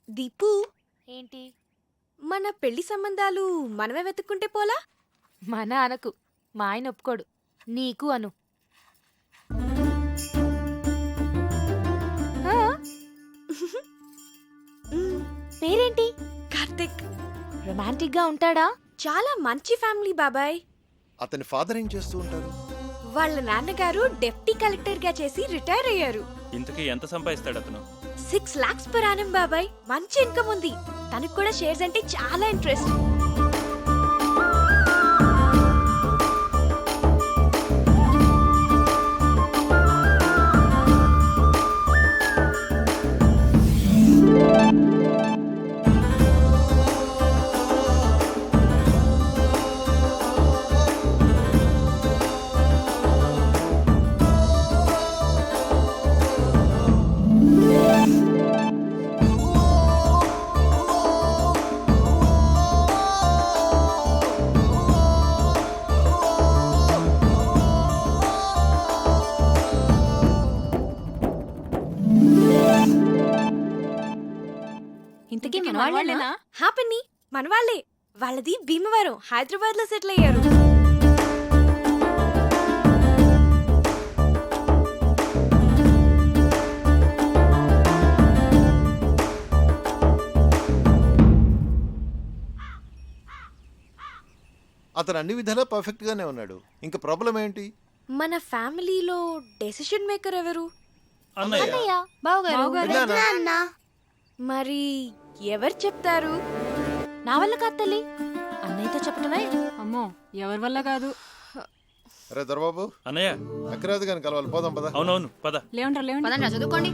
దీపు, ఏంటి? మన పెళ్లి సంబంధాలు మనమే వెతుక్కుంటే పోలా? మన అనకు, మా ఆయన ఒప్పుకోడు. నీకు అను. ఆ? పేరేంటి? కార్తిక్. రొమాంటిక్ గా ఉంటాడా? చాలా మంచి ఫ్యామిలీ బాబాయ్. అతని ఫాదర్ ఏం చేస్తూ ఉంటారు? వాళ్ళ నాన్నగారు డెప్యూటీ కలెక్టర్ గా చేసి రిటైర్ అయ్యారు. ఇంతకీ ఎంత సంపాదిస్తాడు అతను? 6 lakhs per annum బాబాయ్. మంచి ఇన్కమ్ ఉంది. తనకు కూడా షేర్స్ అంటే చాలా ఇంట్రెస్ట్. ఇంతకీ మనవాళ్ళేనా? హ్యాపీని మనవాళ్లే. వాళ్ళది భీమవరం, హైదరాబాద్ లో సెటిల్ అయ్యారు. అతను అన్ని విధాలా పర్ఫెక్ట్ గానే ఉన్నాడు. ఇంకా ప్రాబ్లం ఏంటి? మన ఫ్యామిలీలో డెసిషన్ మేకర్ ఎవరు? అన్నయ్య. అన్నయ్య, బావగారు. మరి ఎవరు చెప్తారు? నా వల్ల కాదు తల్లి, అన్నయ్యతో చెప్పటమే. అమ్మో, ఎవరి వల్ల కాదు. అరే దొరబాబు, అన్నయ్య. అక్కరాదు కానీ కలవాలి. పోదాం పద. అవునవును, పద. లేవంటారు చదువుకోండి.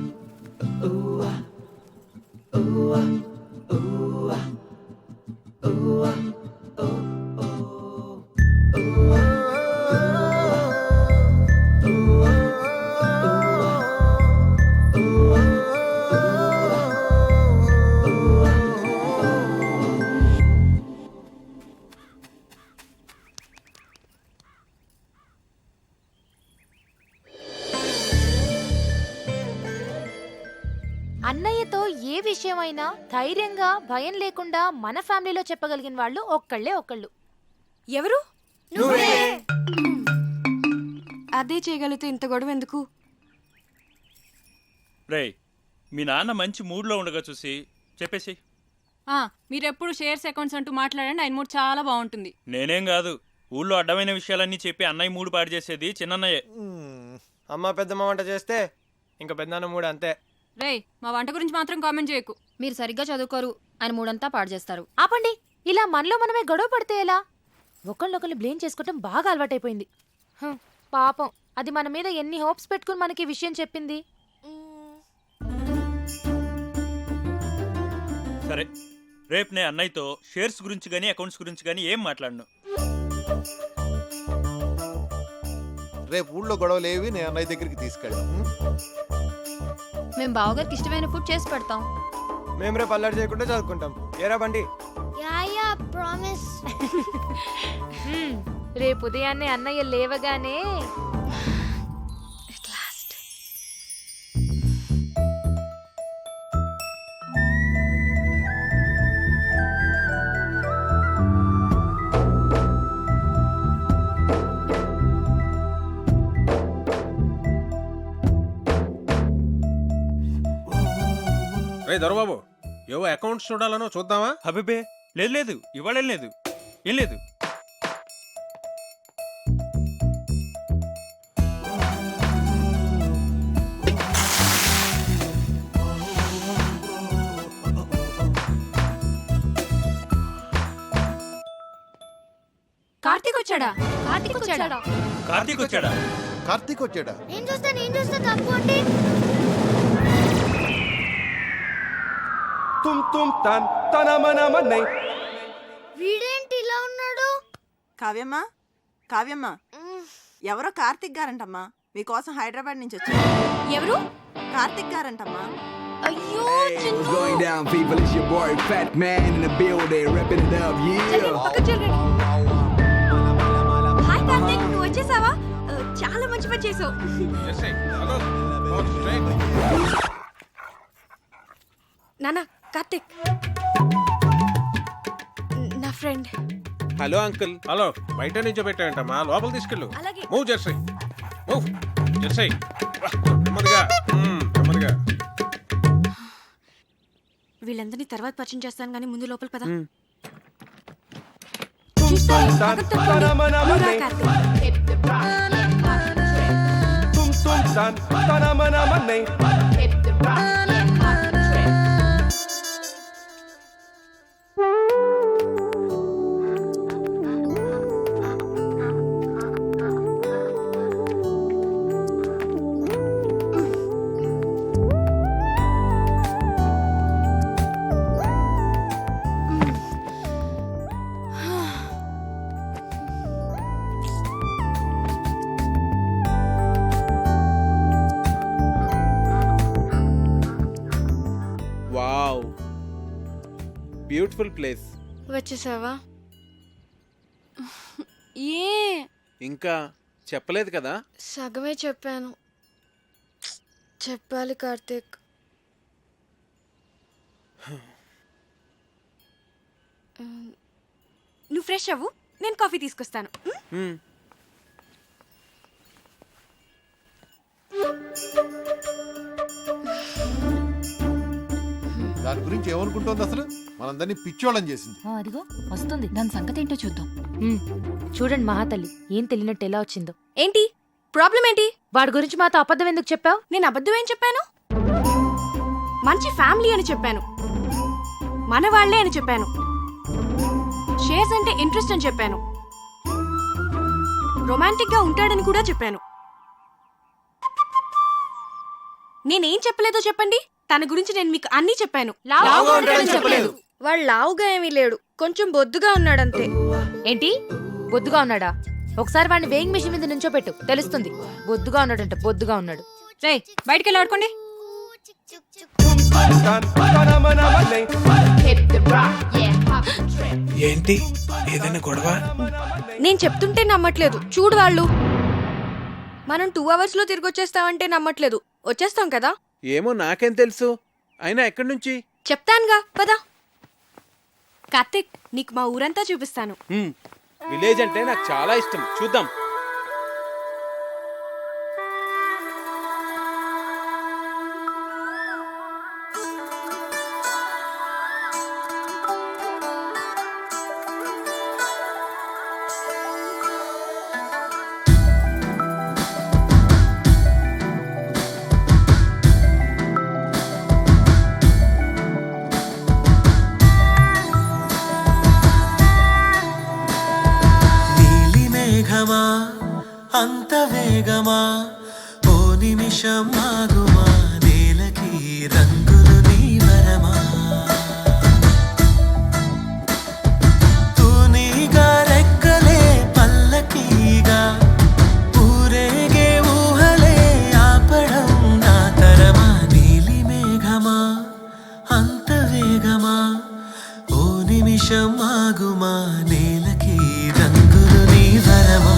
అన్నయ్యతో ఏ విషయమైనా ధైర్యంగా భయం లేకుండా మన ఫ్యామిలీలో చెప్పగలిగిన వాళ్ళు ఒక్కళ్ళు. ఎవరు? అదే చేయగలిగితే ఇంత గొడవ ఎందుకు? రేయ్, మీ నాన్న మంచి మూడ్లో ఉండగా చూసి చెప్పేసి. మీరెప్పుడు షేర్స్ అకౌంట్స్ అంటూ మాట్లాడండి, ఆయన మూడు చాలా బాగుంటుంది. నేనేం కాదు, ఊళ్ళో అడ్డమైన విషయాలన్నీ చెప్పి అన్నయ్య మూడు పాడు చేసేది చిన్నన్నయ్యే. అమ్మ పెద్దమ్మ వంట చేస్తే ఇంకా పెద్దనాన్న మూడు అంతే. రేయ్, మా వంట గురించి మాత్రం కామెంట్ చేయకు. మీరు సరిగ్గా చదువుకోరు, ఆయన మూడంతా పాడు చేస్తారు. ఆపండి. ఇలా మనలో మనమే గొడవ పడితే ఎలా? ఒకళ్ళొకళ్ళు బ్లేమ్ చేసుకోవటం బాగా అలవాటైపోయింది. పాపం, అది మన మీద ఎన్ని హోప్స్ పెట్టుకుని మనకి ఈ విషయం చెప్పింది. సరే, రేపు నేను అన్నయ్యతో షేర్స్ గురించి కానీ అకౌంట్స్ గురించి కానీ ఏం మాట్లాడను. రేపు ఊళ్ళో గొడవలు ఏవి నేను అన్నయ్య దగ్గరికి తీసుకెళ్ళాం. మేము బావగారికి ఇష్టమైన ఫుడ్ చేసి పెడతాం. మేము రేపు అల్లరి చేయకుండా చదువుకుంటాం. ఏరా బండి? రేపు ఉదయాన్నే అన్నయ్య లేవగానే దొరబాబు, ఏవో అకౌంట్స్ చూడాలనో చూద్దామా? అబ్బే, లేదు, ఇవాళ లేదు, ఏం లేదు. కార్తీక్ వచ్చాడా? కార్తీక్ వచ్చాడా? కార్తీక్ వచ్చాడా? నేను చూస్తా తప్పు అంటే తుమ్ తన్ తన మన మన్నై. వీడేంటి ఇలా ఉన్నాడు? కావ్యమ్మ, ఎవరో కార్తిక్ గారంటమ్మా, మీకోసం హైదరాబాద్ నుంచి వచ్చారు. ఎవరు? కార్తిక్ గారంటమ్మా. అయ్యో, going down, people? It's your boy Fat Man in the building, repping it up, yeah. Hi Karthik, నువ్వు వచ్చేసావా? చాలా మంచి పని చేసావు. నాన్న, కార్తిక్ నా ఫ్రెండ్. Hello uncle. హలో, బయట నుంచో పెట్టాయంటమ్మా, లోపల తీసుకెళ్ళు. అలాగే. Move Jersey, move Jersey. నెమ్మదిగా, నెమ్మదిగా. వీళ్ళందరినీ తర్వాత పరిచయం చేస్తాను కానీ ముందు లోపల పద. Wow, beautiful place. వచ్చేసావా? ఏ ఇంకా చెప్పలేదు కదా? సగమే చెప్పాను. చెప్పాలి కార్తిక్. నువ్వు ఫ్రెష్ అవ్వు, నేను కాఫీ తీసుకొస్తాను. దాని గురించి ఏమనుకుంటోంది అసలు? మనందరినీ పిచ్చోళ్ళని చేసింది. అదిగో వస్తుంది, దాని సంగతి ఏంటో చూద్దాం. చూడండి మహాతల్లి, ఏం తెలియనట్టు ఎలా వచ్చిందో. ఏంటి ప్రాబ్లం ఏంటి? వాడి గురించి మాతో అబద్ధం ఎందుకు చెప్పావు? నేను అబద్ధం ఏం చెప్పాను? మంచి ఫ్యామిలీ అని చెప్పాను, మన వాళ్లే అని చెప్పాను, షేర్స్ అంటే ఇంట్రెస్ట్ అని చెప్పాను, రొమాంటిక్ గా ఉంటాడని కూడా చెప్పాను. నేనేం చెప్పలేదో చెప్పండి. తన గురించి నేను మీకు అన్నీ చెప్పాను. వాడు లావుగా ఏమీ లేడు, కొంచెం బొద్దుగా ఉన్నాడంతే. ఏంటి బొద్దుగా ఉన్నాడా? ఒకసారి వాడిని వేయింగ్ మిషన్ మీద నుంచో పెట్టు, తెలుస్తుంది. బొద్దుగా ఉన్నాడంట, బొద్దుగా ఉన్నాడు. రే బయటికి వెళ్ళి ఆడుకోండి. ఏంటి, ఏదైనా గొడవ? నేను చెప్తుంటే నమ్మట్లేదు, చూడు వాళ్ళు. మనం 2 hours లో తిరిగి వచ్చేస్తామంటే నమ్మట్లేదు. వచ్చేస్తాం కదా? ఏమో, నాకేం తెలుసు. అయినా ఎక్కడి నుంచి? చెప్తానుగా, పద. కార్తిక్, నీకు మా ఊరంతా చూపిస్తాను. విలేజ్ అంటే నాకు చాలా ఇష్టం, చూద్దాం. అంత వేగమా, ఓ నిమిషం ఆగుమా, నేలకి రంగులు నీ వరమా, తూనీగా రెక్కలే పల్లకీగా, ఊరేగే ఊహలే ఆపడం నా తరమా, నీలి మేఘమా అంత వేగమా, ఓ నిమిషం ఆగుమా, నేలకి రంగులు నీ వరమా.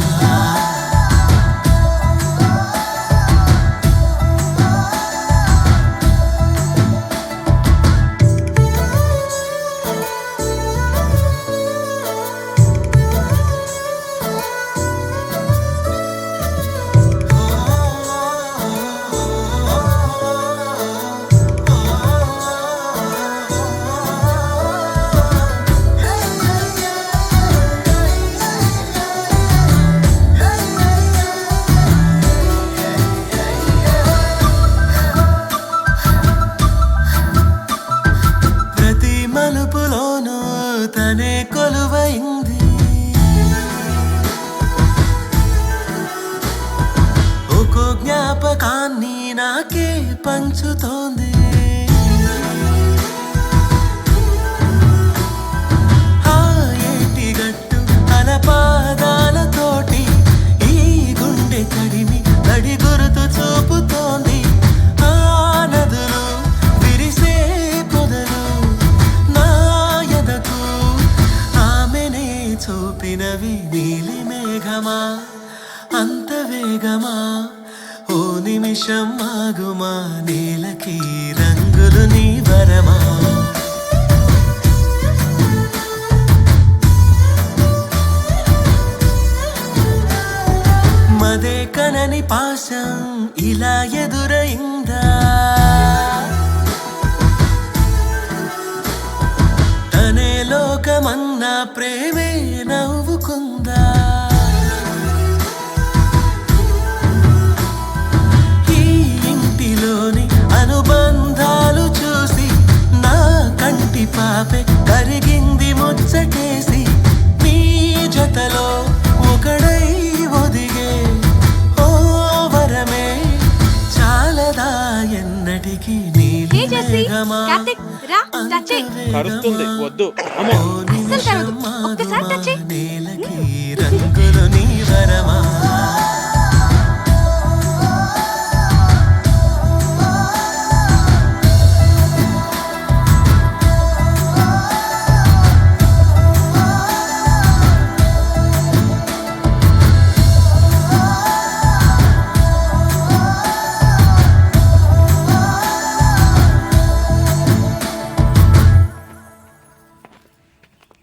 తనే కొలువైంది, ఒక్కో జ్ఞాపకాన్ని నాకే పంచుతోంది, ఆ ఏటి గట్టు అలపాదాలతోటి ఈ గుండె కడిమి నడి గురుతు చూపుతోంది, ఆ నదులు విరిసే పొదలు నా ఎదకు ఆమెనే చూపినవి, నీలి మేఘమా అంత వేగమా, ఓ నిమిషం ఆగుమా, నేలకి రంగులు నీ వరమా. ఆకాశం ఇలా ఎదురైందా తనే లోకమన్నా ప్రేమే నవ్వుకుందా ఈ ఇంటిలోని అనుబంధాలు చూసి నా కంటి పాపే కరిగింది ముచ్చటేసి నీ జతలో ఒకడై ఒదిగే ఓ వరమే చాలదా ఎన్నటికీ హే జెస్సీ, కార్తిక్ రా టచ్ చెయ్. కరుస్తుంది వద్దు అమ్మో. అస్సలు కరవదు. ఒక్కసారి టచ్ చెయ్. నేలకి రంగులు నీ వరమా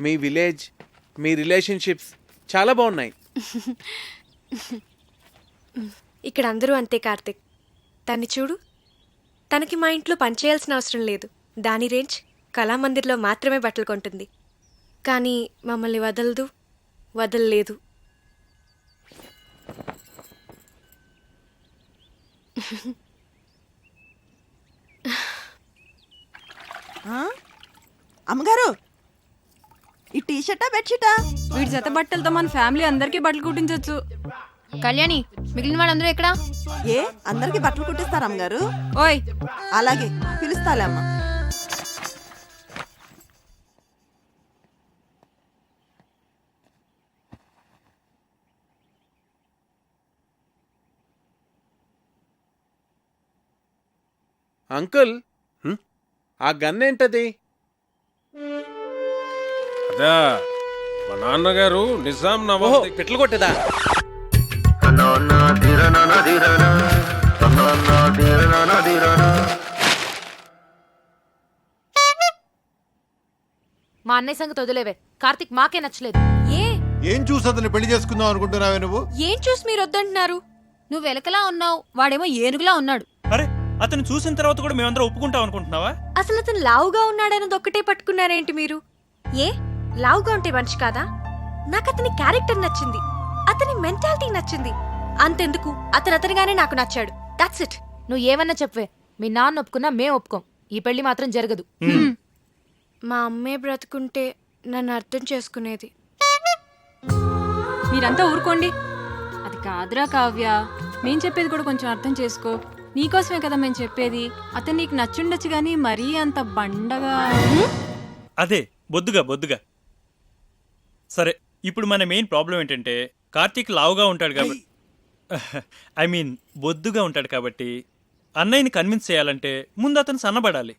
మీ విలేజ్ మీ రిలేషన్షిప్స్ చాలా బాగున్నాయి. ఇక్కడ అందరూ అంతే కార్తిక్. తన్ని చూడు, తనకి మా ఇంట్లో పనిచేయాల్సిన అవసరం లేదు. దాని రేంజ్ కళామందిర్లో మాత్రమే బట్టలు కొంటుంది. కానీ మమ్మల్ని వదలదు, వదలలేదు. అమ్మగారు, ఈ టీషర్టా బెడ్షీటా? వీడి జత బట్టలతో మన ఫ్యామిలీ అందరికీ బట్టలు కుట్టించవచ్చు. కళ్యాణి మిగిలిన వాళ్ళందరూ ఎక్కడా? ఏ అందరికి బట్టలు కుట్టిస్తారా అమ్మగారు? ఓయ్, అలాగే పిలుస్తాలే అమ్మ. అంకుల్ ఆ గన్ ఏంటది? అదా మా నాన్నగారు నిజాం ఓహో నవాబ్ పిట్లు కొట్టేదా? మా అన్నయ్య సంగతి వదిలేవే. కార్తిక్ మాకే నచ్చలేదు. ఏం చూసి అతన్ని పెళ్లి చేసుకుందాం అనుకుంటున్నావే నువ్వు? ఏం చూసి మీరు వద్దంటున్నారు? నువ్వు వెలకలా ఉన్నావు, వాడేమో ఏనుగులా ఉన్నాడు. అరే అతను చూసిన తర్వాత కూడా మేమందరం ఒప్పుకుంటాం అనుకుంటున్నావా? అసలు అతను లావుగా ఉన్నాడన్నది ఒక్కటే పట్టుకున్నారేంటి మీరు? ఏ లావుగా ఉంటే మనిషి కాదా? నాకు అతని క్యారెక్టర్ నచ్చింది, అతని మెంటాలిటీ నచ్చింది. అంతెందుకు, అతనిగానే నాకు నచ్చాడు. That's it. నువ్వు ఏమన్నా చెప్పవే, మీ నాన్న ఒప్పుకున్నా మేం ఒప్పుకోం. ఈ పెళ్లి మాత్రం జరగదు. మా అమ్మే బ్రతుకుంటే నన్ను అర్థం చేసుకునేది. మీరంతా ఊరుకోండి. అది కాదురా కావ్య, మేం చెప్పేది కూడా కొంచెం అర్థం చేసుకో. నీకోసమే కదా మేము చెప్పేది. అతను నీకు నచ్చుండొచ్చు గానీ మరీ అంత బండగా. అదే బొద్దుగా. సరే, ఇప్పుడు మన మెయిన్ ప్రాబ్లం ఏంటంటే కార్తీక్ లావుగా ఉంటాడు కాబట్టి, ఐ మీన్ బొద్దుగా ఉంటాడు కాబట్టి అన్నయ్యని కన్విన్స్ చేయాలంటే ముందు అతను సన్నబడాలి.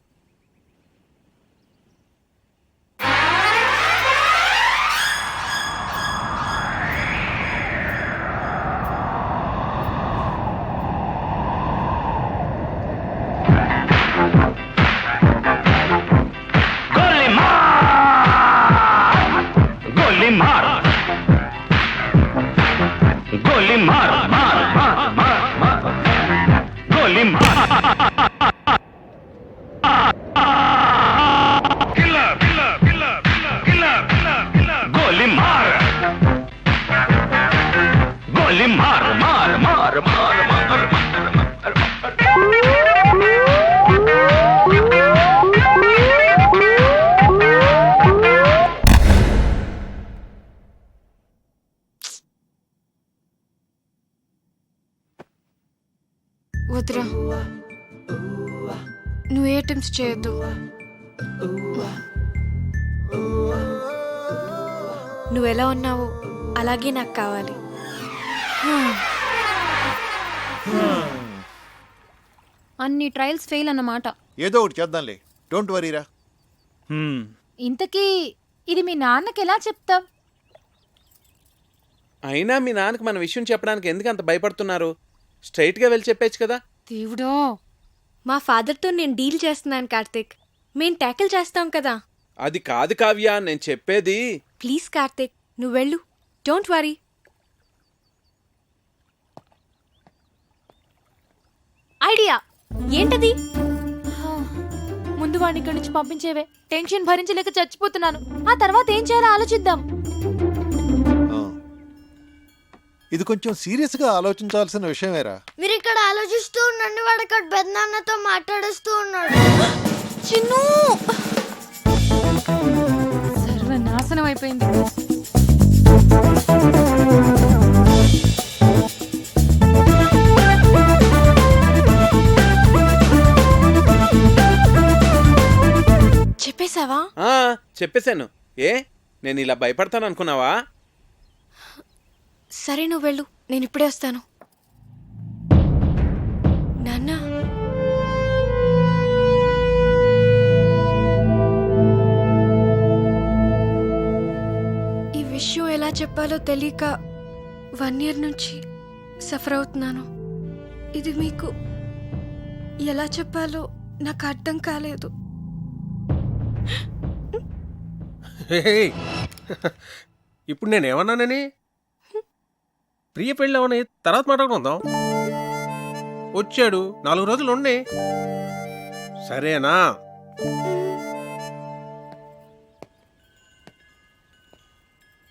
వద్దురా, నువ్వు ఏ అటెంప్ట్స్ చేయొద్దు. నువ్వు ఎలా ఉన్నావో అలాగే నాకు కావాలి. అన్ని ట్రయల్స్ ఫెయిల్ అన్నమాట. ఏదో ఒకటి చేద్దాంలే, డోంట్ వరీరా. ఇంతకీ ఇది మీ నాన్నకి ఎలా చెప్తావ్? అయినా మీ నాన్నకి మన విషయం చెప్పడానికి ఎందుకు అంత భయపడుతున్నారు? స్ట్రైట్గా వెళ్ళి చెప్పేచ్చు కదా. దేవుడో, మా ఫాదర్తో నేను డీల్ చేస్తున్నాను కార్తిక్. మేం ట్యాకిల్ చేస్తాం కదా. అది కాదు కావ్య, నేను చెప్పేది. ప్లీజ్ కార్తిక్, నువ్వు వెళ్ళు. Don't worry. ఐడియా. ఏంటది? ముందు వాడిని ఇక్కడి నుంచి పంపించేవే. టెన్షన్ భరించలేక చచ్చిపోతున్నాను. ఆ తర్వాత ఏం చేయాలో ఆలోచిద్దాం. ఆ. ఇది కొంచెం సీరియస్ గా ఆలోచించాల్సిన విషయమేరా. మీరు ఇక్కడ ఆలోచిస్తూ ఉండండి, వాడు అక్కడ పెద్దనాన్నతో మాట్లాడుస్తూ ఉన్నాడు. చిన్ను సర్వనాశనం అయిపోయింది. చెప్పేశావా? చెప్పేశాను. ఏ నేను ఇలా భయపడతాను అనుకున్నావా? సరే నువ్వు వెళ్ళు, నేను ఇప్పుడే వస్తాను. నాన్న, ఈ విషయం ఎలా చెప్పాలో తెలియక 1 year నుంచి సఫర్ అవుతున్నాను. ఇది మీకు ఎలా చెప్పాలో నాకు అర్థం కాలేదు. ఇప్పుడు నేను ఏమన్నానని? ప్రియ పెళ్ళి అవని తర్వాత మాట్లాడుకుందాం. వచ్చాడు 4 రోజులు ఉండి, సరేనా?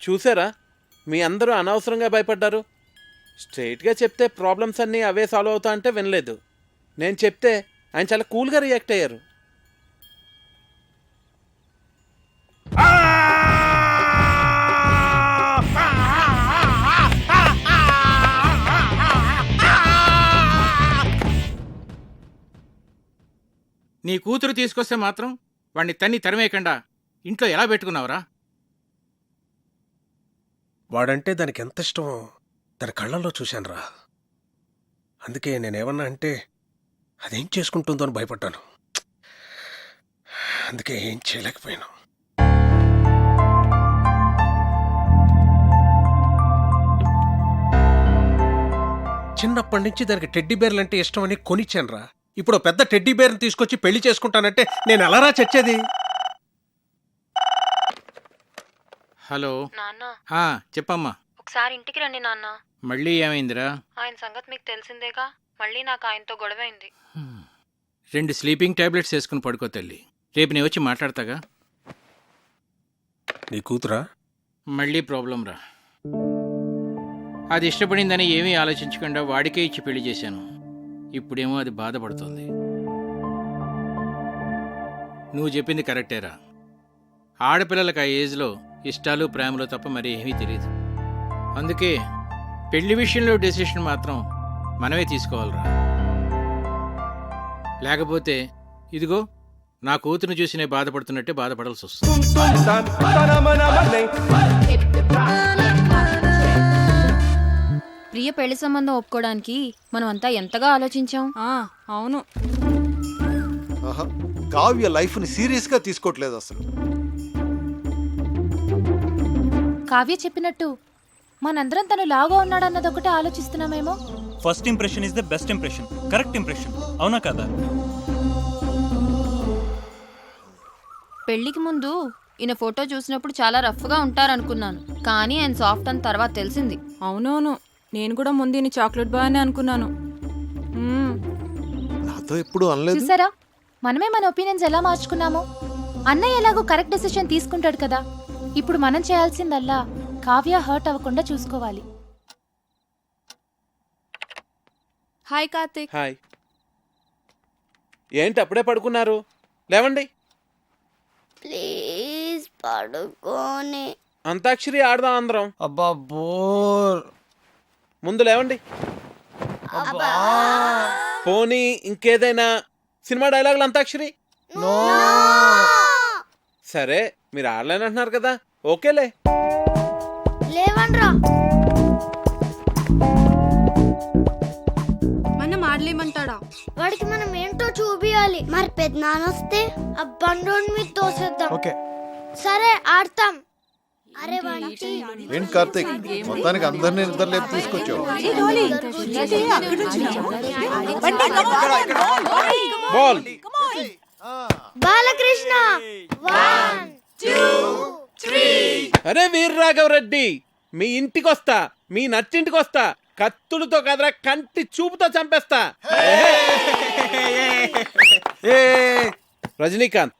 చూసారా, మీ అందరూ అనవసరంగా భయపడ్డారు. స్ట్రైట్గా చెప్తే ప్రాబ్లమ్స్ అన్నీ అవే సాల్వ్ అవుతా అంటే వినలేదు. నేను చెప్తే ఆయన చాలా కూల్గా రియాక్ట్ అయ్యారు. నీ కూతురు తీసుకొస్తే మాత్రం వాణ్ణి తరిమేయకుండా ఇంట్లో ఎలా పెట్టుకున్నావురా? వాడంటే దానికి ఎంత ఇష్టమో దాని కళ్ళల్లో చూశానురా. అందుకే నేనేమన్నా అంటే అదేం చేసుకుంటుందో అని భయపడ్డాను. అందుకే ఏం చేయలేకపోయాను. చిన్నప్పటి నుంచి దానికి టెడ్డీ బేర్లు అంటే ఇష్టం అని కొనిచ్చానురా. ఇప్పుడు పెద్ద టెడ్డీ బేర్ని తీసుకొచ్చి పెళ్లి చేసుకుంటానంటే నేను ఎలారా చచ్చేది? హలో నాన్న, చెప్పమ్మా. ఒకసారి ఇంటికి రండి నాన్న. మళ్ళీ ఏమైందిరా? ఆయన సంగతి మీకు తెలిసిందేగా. మళ్ళీ నాకు ఆయనతో గొడవైంది. 2 స్లీపింగ్ టాబ్లెట్స్ వేసుకుని పడుకో తల్లి. రేపు నేను వచ్చి మాట్లాడతాగా. నీ కూతురా? మళ్ళీ ప్రాబ్లం రా. అది ఇష్టపడిందని ఏమీ ఆలోచించకుండా వాడికే ఇచ్చి పెళ్లి చేశాను. ఇప్పుడేమో అది బాధపడుతోంది. నువ్వు చెప్పింది కరెక్టేరా. ఆడపిల్లలకు ఆ ఏజ్లో ఇష్టాలు ప్రేమలు తప్ప మరి ఏమీ తెలియదు. అందుకే పెళ్లి విషయంలో డెసిషన్ మాత్రం మనమే తీసుకోవాలిరా. లేకపోతే ఇదిగో నా కూతురుని చూసి నేను బాధపడుతున్నట్టే బాధపడాల్సి వస్తుంది. ప్రియ పెళ్లి సంబంధం ఒప్పుకోవడానికి మనం అంతా ఎంతగా ఆలోచించాం. అవును. ఆహా, కావ్య లైఫ్ ని సీరియస్ గా తీసుకోవట్లేదు అసలు. కావ్య చెప్పినట్టు మనందరం తను లాగా ఉన్నాడన్నదొకటే ఆలోచిస్తున్నామేమో. First impression is the best impression. Correct impression, అవునా కదా? పెళ్లికి ముందు ఈయన ఫోటో చూసినప్పుడు చాలా రఫ్గా ఉంటారనుకున్నాను. కానీ ఆయన సాఫ్ట్ అని తర్వాత తెలిసింది. అవునవును, నేను కూడా ముందు నీ చాక్లెట్ బాయ్ అని అనుకున్నాను. నాతో ఎప్పుడు అనలేదు. చూసారా, మనమే మన ఒపీనియన్స్ ఎలా మార్చుకున్నామో. అన్నయ్య ఎలాగో కరెక్ట్ డెసిషన్ తీసుకుంటాడు కదా. ఇప్పుడు మనం చేయాల్సిందల్లా కావ్య హర్ట్ అవ్వకుండా చూసుకోవాలి. హాయ్ కార్తిక్. హాయ్. ఏంటి అప్పుడే పడుకున్నారు? లేవండి. ప్లీజ్ పడుకోని. అంతాక్షరి ఆడదాం అందరం. అబ్బా బోర్. ముందు లేవండి. పోనీ ఇంకేదైనా సినిమా డైలాగులు అంతాక్షరి? సరే, మీరు ఆడలేనంటున్నారు కదా, ఓకేలే. లేవన్రా. మనం ఆడలేమంటాడా? వాడికి మనం ఏంటో చూపియాలి. మరి పెద్దనాన్న వస్తే ఆ బండోని మీద తోసేద్దాం. ఓకే, సరే ఆడతాం. అరే బంటి. ఏంటి కార్తీక్, మొత్తానికి అందరినీ నిద్రలేపు తీసుకొచ్చావు. బాల్. బాలకృష్ణ. 1 2 3. అరే వీర్రాఘవ రెడ్డి, మీ ఇంటికి వస్తా, మీ నచ్చింటికి వస్తా, కత్తులతో కదరా, కంటి చూపుతో చంపేస్తా. రజనీకాంత్.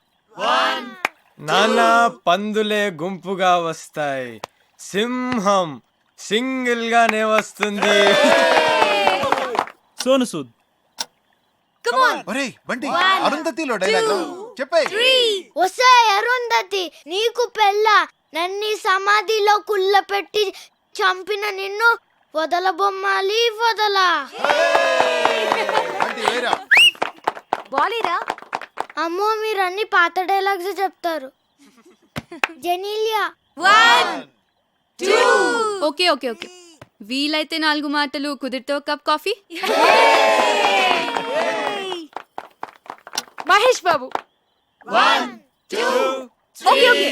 నానా పందులే గుంపుగా వస్తాయి, సింహం సింగిల్ గానే వస్తుంది. సోను సూద్. ఒరేయ్ బంటి, అరుంధతిలో డైలాగ్ చెప్పే. వసే అరుంధతి, నీకు పెళ్ళ నన్ని సమాధిలో కుళ్ళపెట్టి చంపిన నిన్ను వదలబొమ్మాలి వదలా. బాలీరా. అమ్మో, మీరు అన్ని పాత డైలాగ్స్ చెప్తారు. జెనీలియా. ఓకే ఓకే ఓకే, వీలైతే 4 మాటలు, కుదిరితే ఒక cup coffee. Mahesh Babu. Okay okay.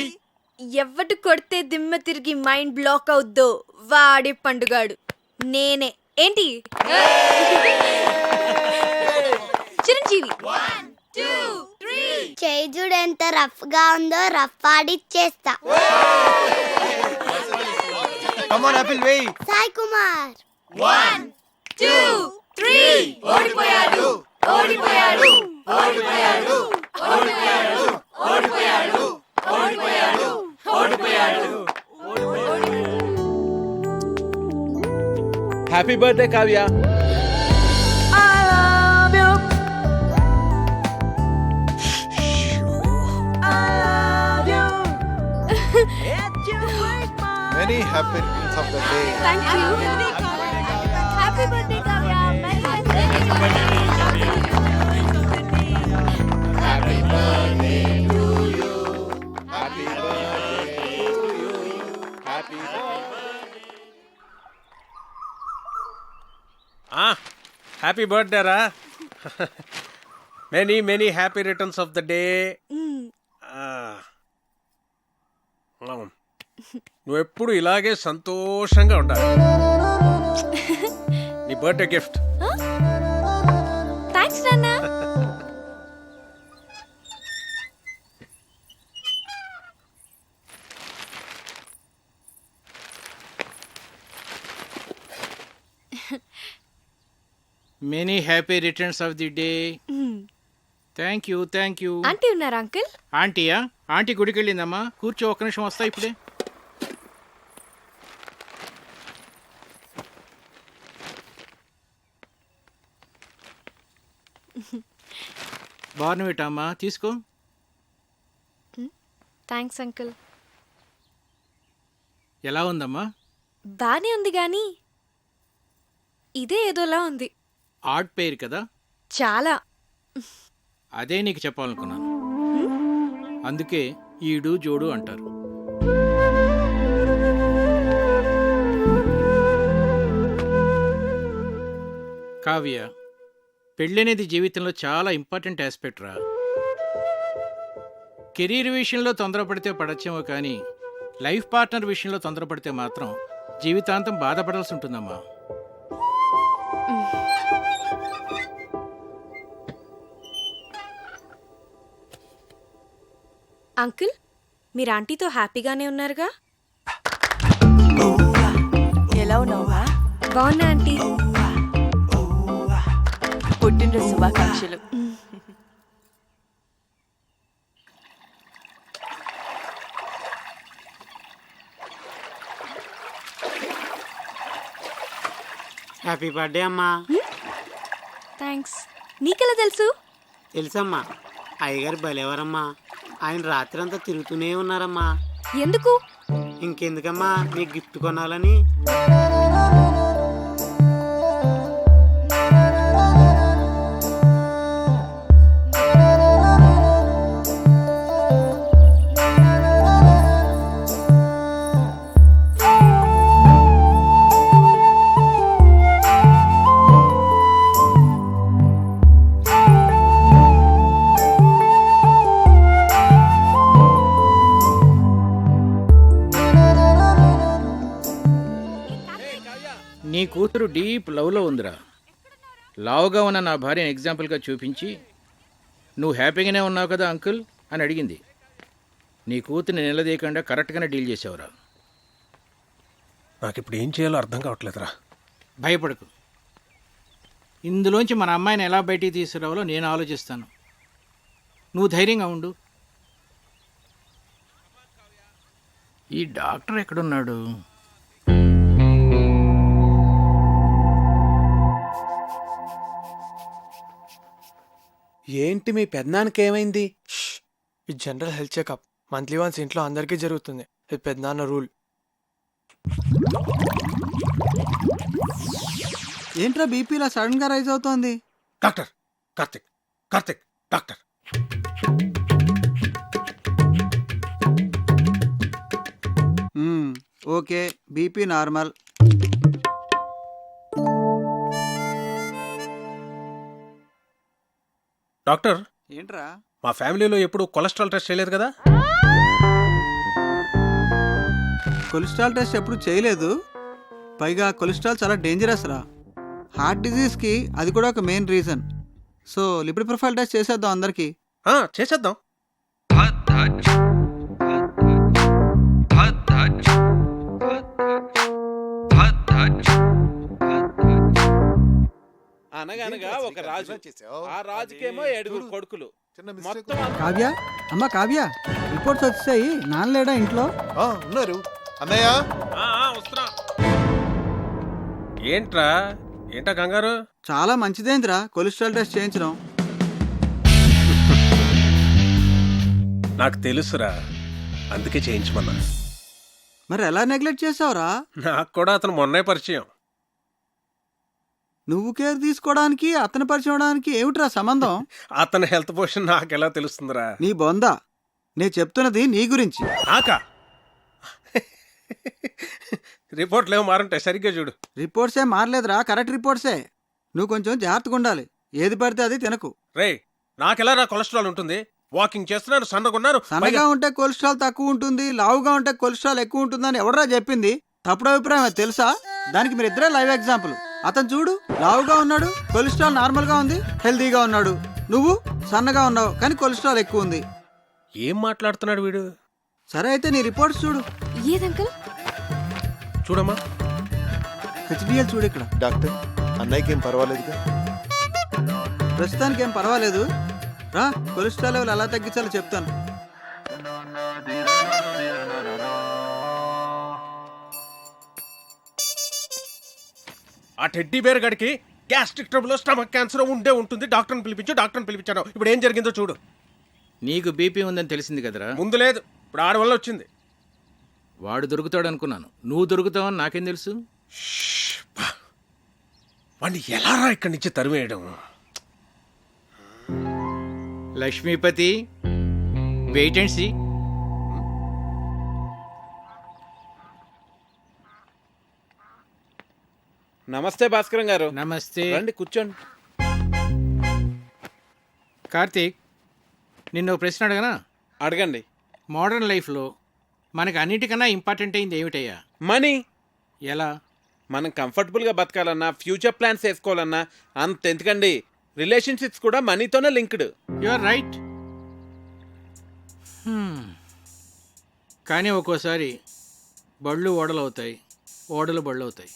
ఎవడు కొడితే దిమ్మ తిరిగి మైండ్ బ్లాక్ అవుద్దో వాడే పండుగాడు. నేనే. ఏంటి? చిరంజీవి. చేయి చూడు ఎంత రఫ్ గా ఉందో, రఫ్ ఆడిచ్చేస్తా. సాయి కుమార్. 1 2 3. ఓడిపోయాడు ఓడిపోయాడు ఓడిపోయాడు ఓడిపోయాడు ఓడిపోయాడు ఓడిపోయాడు ఓడిపోయాడు. Happy birthday Kavya. Many happy returns of the day. Thank you. Happy birthday Kavya. Happy birthday రా. Many many happy returns of the day. నువ్వెప్పుడు ఇలాగే సంతోషంగా ఉండాలి. నీ బర్త్డే గిఫ్ట్. థ్యాంక్స్ నాన్న. Many happy returns of the day. Thank you thank you. Aunty ఉన్నారా uncle? ఆంటీయా? Aunty గుడికి వెళ్ళిందమ్మా. కూర్చో, ఒక్క నిమిషం వస్తా ఇప్పుడే. బార్నవిటా అమ్మా, తీసుకో. Thanks uncle. ఎలా ఉందమ్మా? బానే ఉంది గాని ఇదే ఏదోలా ఉంది. ఆడ్ పేరు కదా. చాలా. అదే నీకు చెప్పాలనుకున్నాను. అందుకే ఈడు జోడు అంటారు. కావ్య, పెళ్ళనేది జీవితంలో చాలా ఇంపార్టెంట్ ఆస్పెక్ట్ రా. కెరీర్ విషయంలో తొందరపడితే పడచ్చేమో కానీ లైఫ్ పార్ట్నర్ విషయంలో తొందరపడితే మాత్రం జీవితాంతం బాధపడాల్సి ఉంటుందమ్మా. అంకుల్, మీరు ఆంటీతో హ్యాపీగానే ఉన్నారుగా? ఎలా ఉన్నావా? బాగున్నా ఆంటీ. పుట్టినరోజు శుభాకాంక్షలు. హ్యాపీ బర్త్డే అమ్మా. థ్యాంక్స్. నీకెలా తెలుసు? తెలుసమ్మా, అయ్యగారు భలేవారమ్మా. ఆయన రాత్రి అంతా తిరుగుతూనే ఉన్నారమ్మా. ఎందుకు? ఇంకెందుకమ్మా, మీకు గిఫ్ట్ కొనాలని. నీ కూతురు డీప్ లవ్లో ఉందిరా. లావుగా ఉన్న నా భార్యను ఎగ్జాంపుల్గా చూపించి నువ్వు హ్యాపీగానే ఉన్నావు కదా అంకుల్ అని అడిగింది. నీ కూతుర్ని నిలదీయకుండా కరెక్ట్గానే డీల్ చేసావురా. నాకు ఇప్పుడు ఏం చేయాలో అర్థం కావట్లేదురా. భయపడకు. ఇందులోంచి మన అమ్మాయిని ఎలా బయటికి తీసుకురావాలో నేను ఆలోచిస్తాను. నువ్వు ధైర్యంగా ఉండు. ఈ డాక్టర్ ఎక్కడున్నాడు? ఏంటి మీ పెద్దనాన్నకి ఏమైంది? ఇది general health checkup. Monthly once ఇంట్లో అందరికీ జరుగుతుంది. ఇది పెద్దనాన్న రూల్. ఏంట్రా బీపీ ఇలా సడన్ గా రైజ్ అవుతోంది? Doctor Karthik Karthik doctor. Okay, BP normal. Doctor, ఏంట్రా? మా ఫ్యామిలీలో ఎప్పుడు కొలెస్ట్రాల్ టెస్ట్ చేయలేదు కదా? కొలెస్ట్రాల్ టెస్ట్ ఎప్పుడు చేయలేదు. పైగా కొలెస్ట్రాల్ చాలా డేంజరస్ రా. హార్ట్ డిజీజ్కి అది కూడా ఒక main reason. So lipid profile test చేసేద్దాం అందరికి. చేసేద్దాం. అనగనగా ఒక రాజు, ఆ రాజుకేమో 7 కొడుకులు. మొత్తం కావ్య, అమ్మ కావ్య, రిపోర్ట్స్ వచ్చాయి. నాన్నలేడా ఇంట్లో? ఉన్నారు అన్నయ్య. ఏంట్రా ఏంటా కంగారు? చాలా మంచిదేంద్రా కొలెస్ట్రాల్ టెస్ట్ చేయించడం. నాకు తెలుసురా, అందుకే చేయించమన్నా. మరి ఎలా నెగ్లెక్ట్ చేసావురా? నాకు కూడా అతను మొన్నే పరిచయం. నువ్వు కేర్ తీసుకోవడానికి అతని పరిచయం అవడానికి ఏమిట్రా సంబంధం? అతని హెల్త్ పొజిషన్ నాకెలా తెలుస్తుందిరా? నీ బొందా, నేను చెప్తున్నది నీ గురించి. నాకా? రిపోర్ట్లు ఏమో మారుంటాయి, సరిగ్గా చూడు. రిపోర్ట్సే మారలేదురా, కరెక్ట్ రిపోర్ట్సే. నువ్వు కొంచెం జాగ్రత్తగా ఉండాలి. ఏది పడితే అది తినకు. రే, నాకెలా రా కొలెస్ట్రాల్ ఉంటుంది? వాకింగ్ చేస్తున్నాను, సన్నగున్నాను. సన్నగా ఉంటే కొలెస్ట్రాల్ తక్కువ ఉంటుంది, లావుగా ఉంటే కొలెస్ట్రాల్ ఎక్కువ ఉంటుందని ఎవడరా చెప్పింది? తప్పుడు అభిప్రాయం అది తెలుసా? దానికి మీరిద్దరే లైవ్ ఎగ్జాంపుల్. అతను చూడు, లావుగా ఉన్నాడు, కొలెస్ట్రాల్ నార్మల్గా ఉంది, హెల్తీగా ఉన్నాడు. నువ్వు సన్నగా ఉన్నావు కానీ కొలెస్ట్రాల్ ఎక్కువ ఉంది. ఏం మాట్లాడుతున్నాడు వీడు? సరే అయితే నీ రిపోర్ట్స్ చూడు. ఏదంకల్? చూడమ్మా, హెచ్డిఎల్ చూడు. ఇక్కడ డాక్టర్, అన్నయ్యకి ఏం పర్వాలేదుగా? ప్రస్తుతానికి ఏం పర్వాలేదు. రా, కొలెస్ట్రాల్ లెవెల్ ఎలా తగ్గించాలో చెప్తాను. ఆ టెడ్డీ బేర్ గడికి గ్యాస్ట్రిక్ ట్రబుల్, స్టమక్ క్యాన్సర్ ఉంటుంది. డాక్టర్ని పిలిపించాను. ఇప్పుడు ఏం జరిగిందో చూడు. నీకు బీపీ ఉందని తెలిసింది కదరా? ముందు లేదు, ఇప్పుడు ఆడి వల్ల వచ్చింది. వాడు దొరుకుతాడు అనుకున్నాను, నువ్వు దొరుకుతావని నాకేం తెలుసు? వాడిని ఎలారా ఇక్కడి నుంచి తరివేయడం? Lakshmipati, wait and see. నమస్తే భాస్కరం గారు. నమస్తే. రండి కూర్చోండి. కార్తీక్, నిన్న ఒక ప్రశ్న అడగనా? అడగండి. మోడర్న్ లైఫ్లో మనకి అన్నిటికన్నా ఇంపార్టెంట్ అయింది ఏమిటయ్యా? మనీ. ఎలా? మనం కంఫర్టబుల్గా బతకాలన్నా, ఫ్యూచర్ ప్లాన్స్ వేసుకోవాలన్నా అంత ఎందుకండి, రిలేషన్షిప్స్ కూడా మనీతోనే లింక్డ్. You are right. కానీ ఒక్కోసారి బళ్ళు ఓడలు అవుతాయి, ఓడలు బళ్ళు అవుతాయి.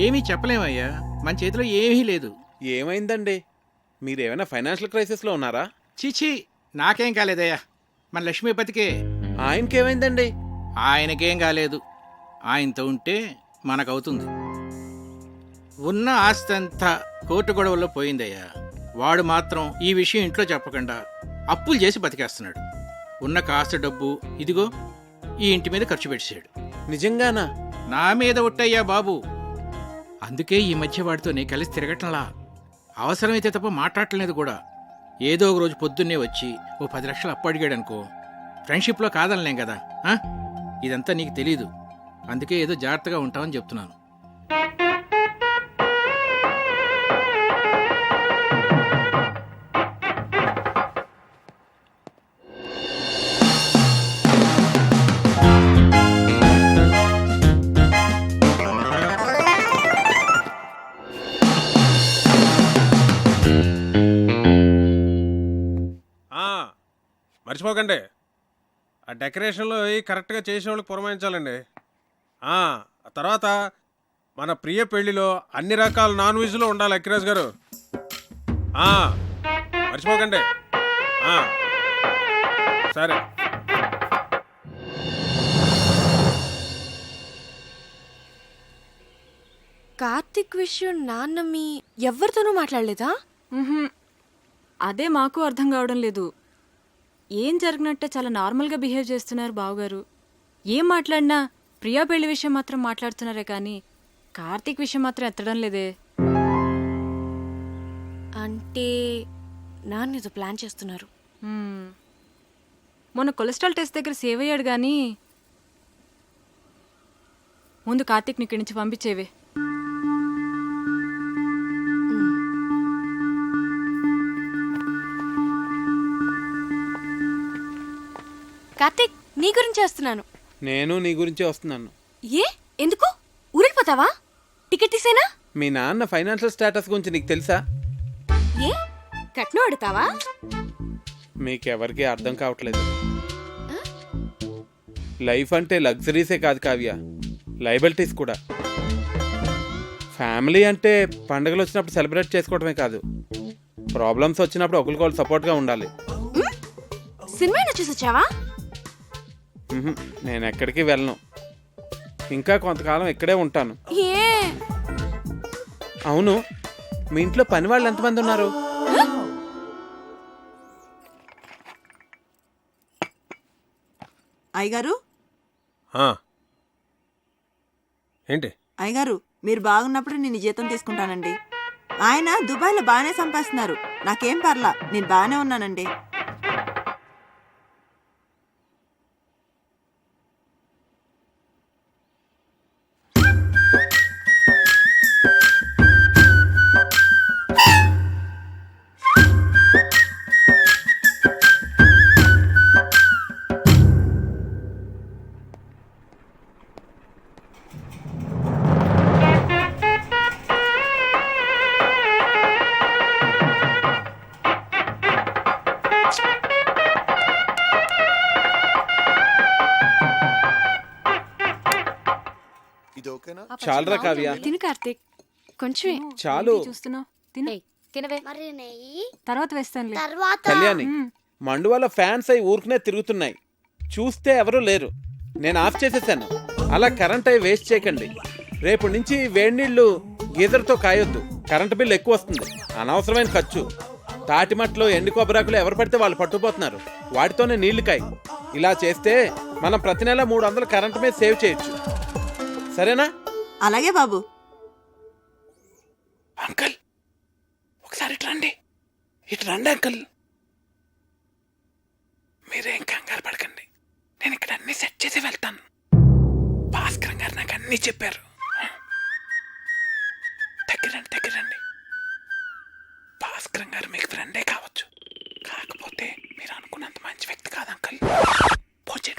ఏమీ చెప్పలేమయ్యా, మన చేతిలో ఏమీ లేదు. ఏమైందండి? మీరేమైనా ఫైనాన్షియల్ క్రైసిస్లో ఉన్నారా? చీచీ, నాకేం కాలేదయ్యా, మన లక్ష్మీపతికే. ఆయనకేమైందండి? ఆయనకేం కాలేదు. ఆయనతో ఉంటే మనకవుతుంది. ఉన్న ఆస్తి అంతా కోర్టు గొడవల్లో పోయిందయ్యా. వాడు మాత్రం ఈ విషయం ఇంట్లో చెప్పకుండా అప్పులు చేసి బతికేస్తున్నాడు. ఉన్న కాస్త డబ్బు ఇదిగో ఈ ఇంటి మీద ఖర్చు పెట్టేశాడు. నిజంగానా? నా మీద ఒట్టయ్యా బాబు. అందుకే ఈ మధ్య వాడితో నీ కలిసి తిరగట్లా. అవసరమైతే తప్ప మాట్లాడలేదు కూడా. ఏదో ఒక రోజు పొద్దున్నే వచ్చి ఓ 10 లక్షలు అప్పు అడిగాడు అనుకో, ఫ్రెండ్షిప్లో కాదనలేం కదా. ఇదంతా నీకు తెలీదు, అందుకే ఏదో జాగ్రత్తగా ఉంటామని చెప్తున్నాను. మర్చిపోకండి, ఆ డెకరేషన్లో కరెక్ట్గా చేసిన వాళ్ళకి పురమాయించాలండి. ఆ తర్వాత మన ప్రియ పెళ్లిలో అన్ని రకాల నాన్ వెజ్లు ఉండాలి అక్కిరాజ్ గారు. మర్చిపోకండి. సరే. కార్తిక్ విషయం నాన్న మీ ఎవరితోనూ మాట్లాడలేదా? అదే మాకు అర్థం కావడం లేదు. ఏం జరిగినట్టే చాలా నార్మల్గా బిహేవ్ చేస్తున్నారు బావగారు. ఏం మాట్లాడినా ప్రియా పెళ్లి విషయం మాత్రం మాట్లాడుతున్నారే కానీ కార్తీక్ విషయం మాత్రం ఎత్తడం లేదే. అంటే నాన్న ఏదో ప్లాన్ చేస్తున్నారు. మొన్న కొలెస్ట్రాల్ టెస్ట్ దగ్గర సేవ్ అయ్యాడు కానీ ముందు కార్తీక్ని ఇక్కడి నుంచి పంపించేవే. కార్తిక్ నీ గురించి వస్తున్నాను. నేను నీ గురించే వస్తున్నాను. ఏ ఎందుకు ఊరిపోతావా? టికెట్ తీసేనా? మీ నాన్న ఫైనాన్షియల్ స్టేటస్ గురించి నీకు తెలుసా? ఏ కట్నం అడుగుతావా? మీకెవరికి అర్థం కావట్లేదు. లైఫ్ అంటే లగ్జరీసే కాదు కావ్య, లయబిలిటీస్ కూడా. ఫ్యామిలీ అంటే పండుగలు వచ్చినప్పుడు సెలబ్రేట్ చేసుకోవడమే కాదు, ప్రాబ్లమ్స్ వచ్చినప్పుడు ఒకరికొకరు సపోర్ట్గా ఉండాలి. సినిమా చూసి వచ్చావా? నేను ఎక్కడికి వెళ్ళను, ఇంకా కొంతకాలం ఇక్కడే ఉంటాను. ఏ అవును, మీ ఇంట్లో పని వాళ్ళు ఎంతమంది ఉన్నారు? అయ్యగారు ఏంటి? అయ్యగారు మీరు బాగున్నప్పుడు నేను జీతం తీసుకుంటానండి. ఆయన దుబాయ్లో బాగానే సంపాదిస్తున్నారు, నాకేం పర్లా, నేను బాగానే ఉన్నానండి. చాలరా కావ్య, తిను కార్తిక్, కొంచెం చాలు. చూస్తున్నావు, తినే మరి నెయ్యి తర్వాత వేస్తాను. తర్వాత కళ్యాణి, మండువాల ఫ్యాన్స్ అయి ఊరుకునే తిరుగుతున్నాయి, చూస్తే ఎవరూ లేరు. నేను ఆఫ్ చేసేసాను. అలా కరెంట్ అయి వేస్ట్ చేయకండి. రేపు నుంచి వేడి నీళ్లు గీజర్తో కాయొద్దు, కరెంటు బిల్లు ఎక్కువ వస్తుంది, అనవసరమైన ఖర్చు. తాటిమట్లో ఎండు కొబ్బరాకులు ఎవరు పడితే వాళ్ళు పట్టుకుపోతున్నారు, వాటితోనే నీళ్లు కాయి. ఇలా చేస్తే మనం ప్రతి నెల 300 కరెంటు మీద సేవ్ చేయొచ్చు. సరేనా? అలాగే బాబు. అంకల్ ఒకసారి ఇటు రండి, ఇటు రండి అంకల్. మీరేం కంగారు పడకండి, నేను ఇక్కడ అన్ని సెట్ చేసి వెళ్తాను. భాస్కర్ గారు నాకు అన్ని చెప్పారు. దగ్గరండి. భాస్కర్ గారు మీకు ఫ్రెండే కావచ్చు, కాకపోతే మీరు అనుకున్నంత మంచి వ్యక్తి కాదు అంకల్. పోచేయండి.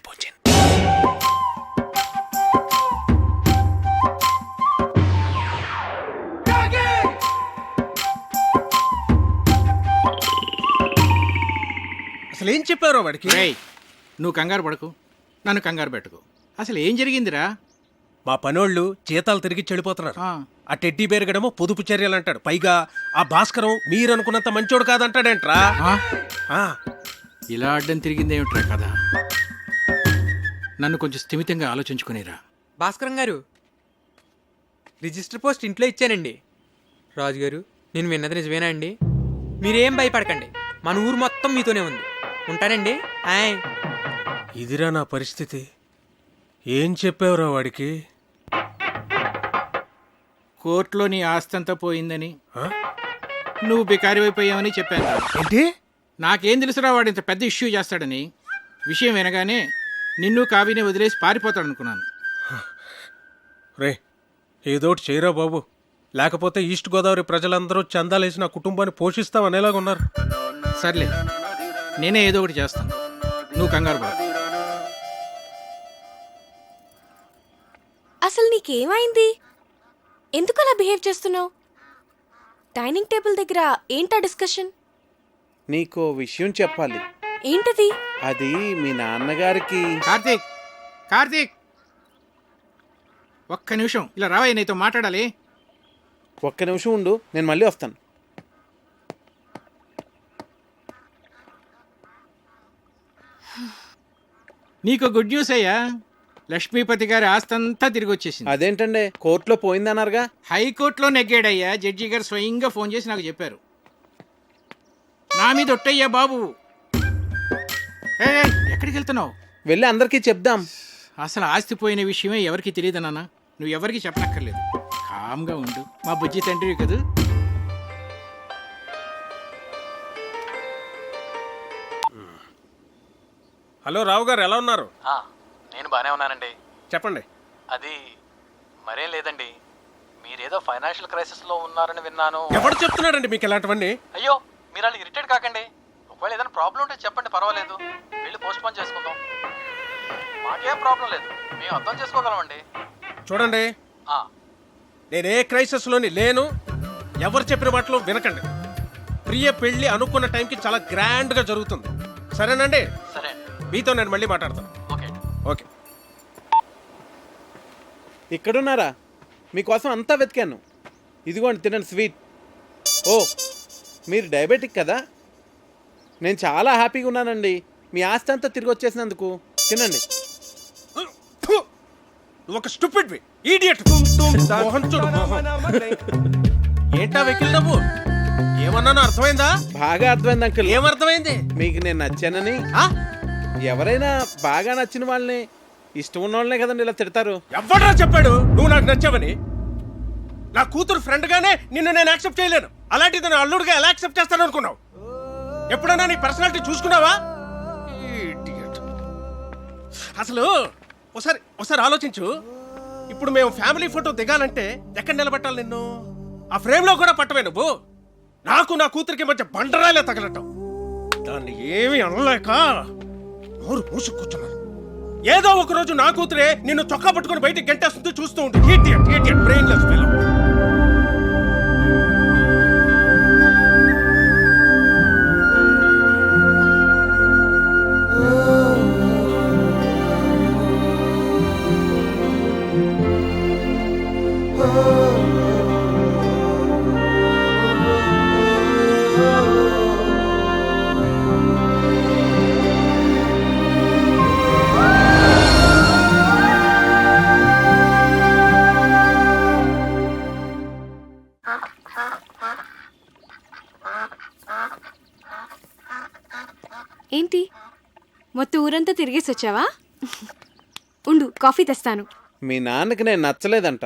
అసలు ఏం చెప్పారో వాడికి? నువ్వు కంగారు పడకు, నన్ను కంగారు పెట్టుకు. అసలు ఏం జరిగిందిరా? మా పనోళ్ళు జీతాలు తిరిగి చెడిపోతున్నారు. ఆ టెడ్డీ బేరగడమో పొదుపు చర్యలు అంటాడు, పైగా ఆ భాస్కరం మీరు అనుకున్నంత మంచోడు కాదంటాడేంట్రా. ఇలా అడ్డం తిరిగిందేమిట్రా కదా? నన్ను కొంచెం స్థిమితంగా ఆలోచించుకునేరా. భాస్కరం గారు, రిజిస్టర్ పోస్ట్ ఇంట్లో ఇచ్చానండి. రాజుగారు, నేను విన్నది నిజమేనా అండి? మీరేం భయపడకండి, మన ఊరు మొత్తం మీతోనే ఉంది. ఉంటానండి. ఇదిరా నా పరిస్థితి. ఏం చెప్పావురా వాడికి? కోర్టులో నీ ఆస్తి అంతా పోయిందని, నువ్వు బికారి అయిపోయావని చెప్పాను. ఏంటి? నాకేం తెలుసురా వాడు ఇంత పెద్ద ఇష్యూ చేస్తాడని. విషయం వినగానే నిన్ను కావిని వదిలేసి పారిపోతాడనుకున్నాను. రే, ఏదోటి చేయరా బాబు, లేకపోతే ఈస్ట్ గోదావరి ప్రజలందరూ చందాలేసి నా కుటుంబాన్ని పోషిస్తామనేలాగున్నారు. సర్లే, నేనే ఏదో ఒకటి చేస్తాను, నువ్వు కంగారు పడ. అసలు నీకేమైంది? ఎందుకు అలా బిహేవ్ చేస్తున్నావు? డైనింగ్ టేబుల్ దగ్గర ఏంటా డిస్కషన్? నీకో విషయం చెప్పాలి. ఏంటది? అది మీ నాన్నగారికి. కార్తీక్ ఒక్క నిమిషం ఇలా రావయ్య, నీతో మాట్లాడాలి. ఒక్క నిమిషం ఉండు, నేను మళ్ళీ వస్తాను. నీకు గుడ్ న్యూస్ అయ్యా, లక్ష్మీపతి గారి ఆస్తంతా తిరిగి వచ్చేసింది. అదేంటండి, కోర్టులో పోయిందన్నారుగా? హైకోర్టులో నెగ్గాడయ్యా. జడ్జి గారు స్వయంగా ఫోన్ చేసి నాకు చెప్పారు. నా మీద ఒట్టయ్యా బాబు. ఏయ్, ఎక్కడికి వెళ్తున్నావు? వెళ్ళి అందరికీ చెప్దాం. అసలు ఆస్తి పోయిన విషయమే ఎవరికి తెలియదు నాన్న. నువ్వు ఎవరికి చెప్పనక్కర్లేదు. కామ్గా ఉండు, మా బుజ్జి తండ్రి కదా. హలో రావు గారు, ఎలా ఉన్నారు? నేను బాగానే ఉన్నానండి. చెప్పండి. అది మరేం లేదండి, మీరేదో ఫైనాన్షియల్ క్రైసిస్లో ఉన్నారని విన్నాను. ఎవరు చెప్తున్నాడండి మీకు ఇలాంటివన్నీ? అయ్యో, మీరు అలా ఇరిటేట్ కాకండి. ఒకవేళ ఏదైనా ప్రాబ్లం ఉంటే చెప్పండి, పర్వాలేదు. వెళ్ళి పోస్ట్ పోన్ చేసుకుందాం. మాకేం ప్రాబ్లం లేదు, మేము అర్థం చేసుకోగలమండి. చూడండి, నేనే క్రైసిస్లోని లేను. ఎవరు చెప్పిన మాటలు వినకండి. ప్రియ పెళ్లి అనుకున్న టైంకి చాలా గ్రాండ్గా జరుగుతుంది. సరేనండి? సరే, మీతో నేను మళ్ళీ మాట్లాడతాను. ఓకే. ఇక్కడున్నారా? మీకోసం అంతా వెతికాను. ఇదిగోండి, తినండి స్వీట్. ఓ, మీరు డయాబెటిక్ కదా? నేను చాలా హ్యాపీగా ఉన్నానండి మీ ఆస్తి అంతా తిరిగి వచ్చేసినందుకు. తినండి. ఒక స్టూపిడ్ ఈడియట్. మోహన్ చూడు, మోహన్. ఏంటా వెకిల్ నవ్వు? ఏమన్నానో అర్థమైందా? బాగా అర్థమైంది అంకుల్. ఏమర్థమైంది? మీకు నేను నచ్చానని. ఎవరైనా బాగా నచ్చిన వాళ్ళని, ఇష్టం ఉన్న వాళ్ళనే కదండి ఇలా తిడతారు. ఎవడ్రా చెప్పాడు నువ్వు నాకు నచ్చావని? నా కూతురు ఫ్రెండ్ గానే నిన్ను నేను యాక్సెప్ట్ చేయలేను. అలాంటిది నా అల్లుడుగా ఎలా యాక్సెప్ట్ చేస్తాను అనుకున్నావు? ఎప్పుడైనా నీ పర్సనాలిటీ చూసుకున్నావా? అసలు ఒకసారి ఆలోచించు. ఇప్పుడు మేము ఫ్యామిలీ ఫోటో దిగాలంటే ఎక్కడ నిలబెట్టాలి నిన్ను? ఆ ఫ్రేమ్ లో కూడా పట్టవే నువ్వు. నాకు నా కూతురికి మధ్య బండరాలే తగలటం. దాన్ని ఏమీ అనలేక నోరు మూసు కూర్చున్నాను. ఏదో ఒక రోజు నా కూతురే నిన్ను చొక్కా పట్టుకుని బయటికి గంటేస్తుంది. చూస్తూ ఉంటే ఇడియట్ బ్రెయిన్లెస్ ఫెలో. ఏంటి, మొత్తం ఊరంతా తిరిగేసి వచ్చావా? ఉండు, కాఫీ తెస్తాను. మీ నాన్నకి నేను నచ్చలేదంట.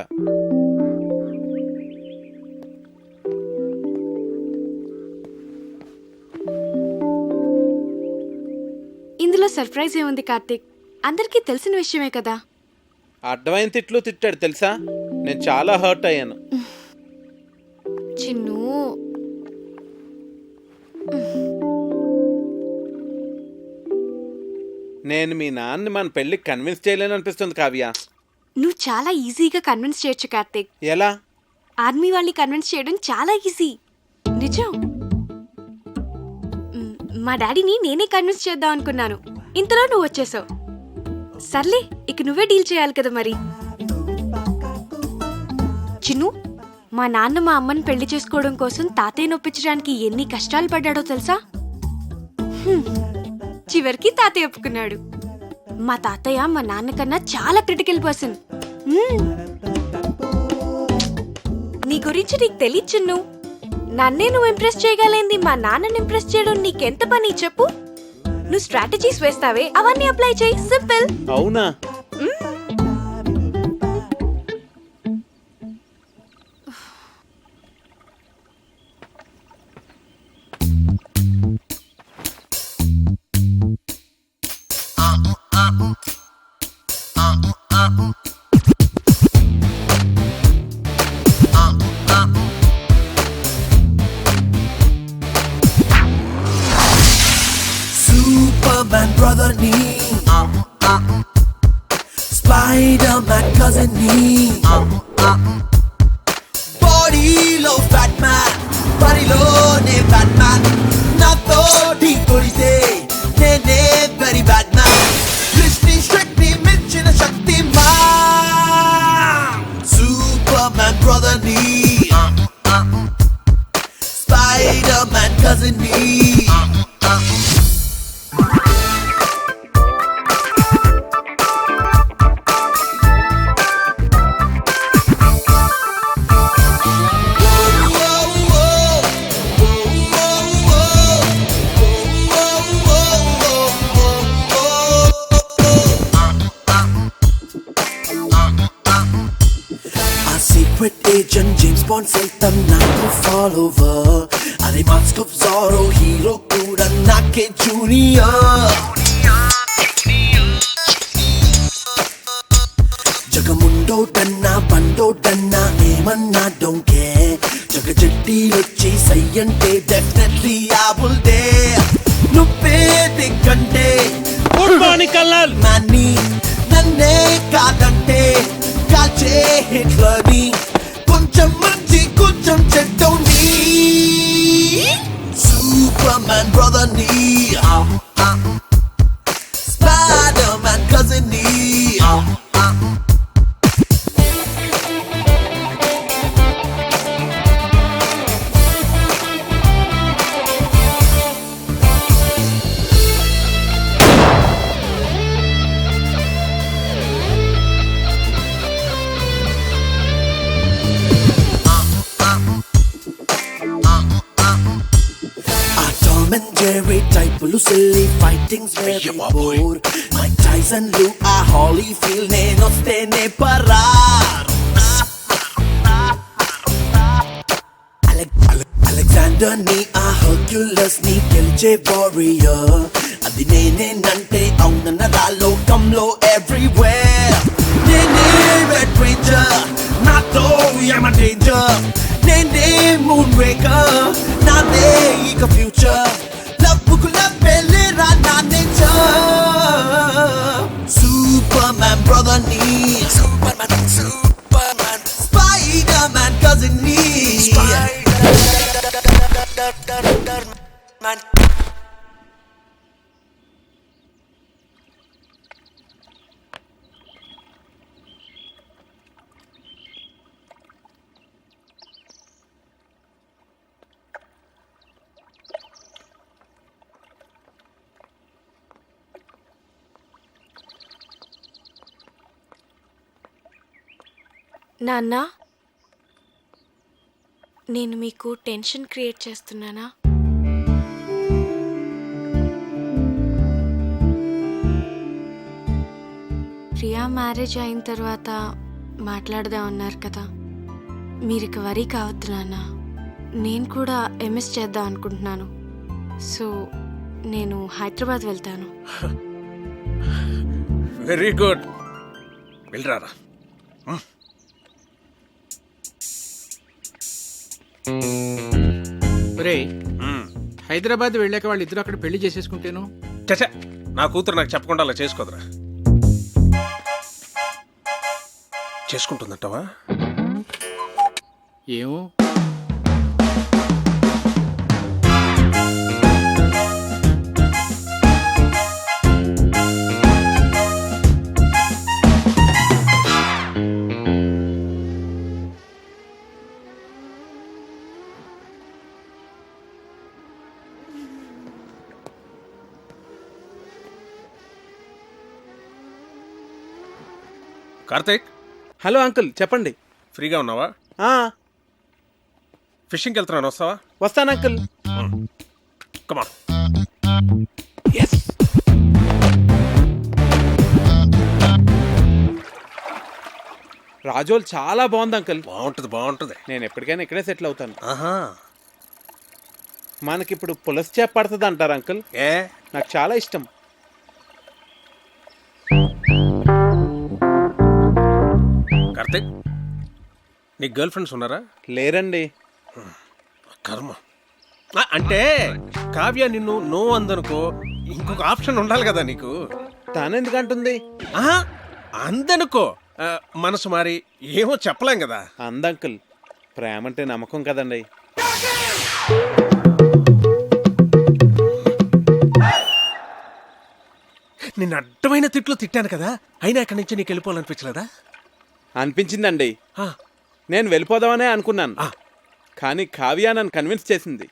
ఇందులో సర్ప్రైజ్ ఏముంది కార్తీక్? అందరికీ తెలిసిన విషయమే కదా. అడ్డమైన తిట్లు తిట్టాడు తెలుసా? నేను చాలా హర్ట్ అయ్యాను. చిన్ను, నేను మీ నాన్నని మన పెళ్ళికి కన్విన్స్ చేయలేను అనిపిస్తుంది కావ్య. నువ్వు చాలా ఈజీగా కన్విన్స్ చేయొచ్చు కార్తీక్. ఎలా? ఆర్మీ వాళ్ళని కన్విన్స్ చేయడం చాలా ఈజీ. నిజం. మా డాడీని నేనే కన్విన్స్ చేద్దాం అనుకున్నాను, ఇంతలో నువ్వు వచ్చేసావు. సర్లే, ఇక నువ్వే డీల్ చేయాలి కదా మరి. చిన్ను, మా నాన్న మా అమ్మని పెళ్లి చేసుకోవడం కోసం తాతయ్య నొప్పించడానికి ఎన్ని కష్టాలు పడ్డాడో తెలుసా? చివరికి తాతయ్య ఒప్పుకున్నాడు. మా తాతయ్య మా నాన్నకన్నా చాలా క్రిటికల్ పర్సన్. నీ గురించి నీకు తెలియదు చిన్ను. నన్నే నువ్వు ఇంప్రెస్ చేయగలేంది మా నాన్నని ఇంప్రెస్ చేయడం నీకెంత పని చెప్పు. నువ్వు స్ట్రాటజీస్ వేస్తావే, అవన్నీ అప్లై చేయి. సింపుల్. అవునా? Superman brother knee, Spider-Man cousin knee, body low fat man, body low ne Batman, nato di kolite, ne very bad man, Krishni Shakti Michina Shakti man. cousin me. Secret agent James Bond సైతం నాకు follower అరే mask of Jaro hero కూడా నాకే junior జగముండోటన్నా బండోటన్నా ఏమన్నా don't care జగ జట్టి వచ్చి సై అంటే definitely I will dare నువ్వే దిక్కంటే గుడ్ మార్నింగ్ కల్లాల్ నాన్ని నన్నే కాదంటే కాల్చే హిట్లర్ని కొంచెం మంచి కొంచెం చెడ్డోని సూపర్ మ్యాన్ బ్రదర్ ని స్పైడర్ మ్యాన్ కజిన్ ని Jerry type silly fighting's very bored. Mike Tyson Lou a Holyfield neno stene parar. Alexander ni a Hercules ni gilche warrior. Adi nene nante aunana ralo kamlo everywhere. Nene Red Ranger, nato I'm a danger. Nene Moonraker, nade ika future. Superman brother ni Superman Spider-Man cousin ni Spider-Man నాన్న, నేను మీకు tension create చేస్తున్నానా? Priya marriage అయిన తర్వాత మాట్లాడదాం అన్నారు కదా, మీరు ఇక వరీ కావద్దు నాన్న. నేను కూడా ఎంఎస్ చేద్దాం అనుకుంటున్నాను. సో నేను హైదరాబాద్ వెళ్తాను. వెరీ గుడ్, వెళ్ళరారా. ఒరే, హైదరాబాద్ వెళ్ళాక వాళ్ళు ఇద్దరు అక్కడ పెళ్లి చేసేసుకుంటేను. చచ్చా, నా కూతురు నాకు చెప్పకుండా అలా చేసుకోదురా. చేసుకుంటుందంటావా? ఏమో. కార్తీక్. హలో అంకుల్, చెప్పండి. ఫ్రీగా ఉన్నావా? ఫిషింగ్కి వెళ్తున్నాను, వస్తావా? వస్తాను అంకుల్. కమాన్. రాజోల్ చాలా బాగుంది అంకుల్. బాగుంటుంది. నేను ఎప్పటికైనా ఇక్కడే సెటిల్ అవుతాను. మనకిప్పుడు పులస చేప పడుతుంది అంటారు అంకుల్. నాకు చాలా ఇష్టం. కార్తీక్, నీ గర్ల్ ఫ్రెండ్స్ ఉన్నారా? లేరండి. కర్మ. అంటే కావ్య నిన్ను నో అందనుకో, ఇంకొక ఆప్షన్ ఉండాలి కదా నీకు. తాను ఎందుకంటుంది? అందనుకో, మనసు మారి ఏమో చెప్పలేం కదా. అందంకుల్, ప్రేమ అంటే నమ్మకం కదండి. నిన్ను అడ్డమైన తిట్లు తిట్టాను కదా, అయినా ఇక్కడి నుంచి నీకు వెళ్ళిపోవాలనిపించలేదా? అనిపించిందండి. నేను వెళ్ళిపోదామనే అనుకున్నాను, కానీ కావ్య నన్ను కన్విన్స్ చేసింది.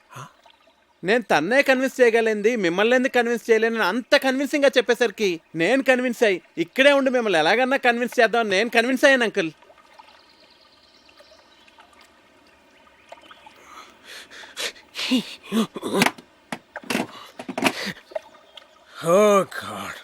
నేను తన్నే కన్విన్స్ చేయగలింది, మిమ్మల్ని ఎందుకు కన్విన్స్ చేయలేను అంత కన్విన్సింగ్గా చెప్పేసరికి నేను కన్విన్స్ అయ్యి ఇక్కడే ఉండి మిమ్మల్ని ఎలాగన్నా కన్విన్స్ చేద్దాం నేను కన్విన్స్ అయ్యాను అంకుల్. Oh God.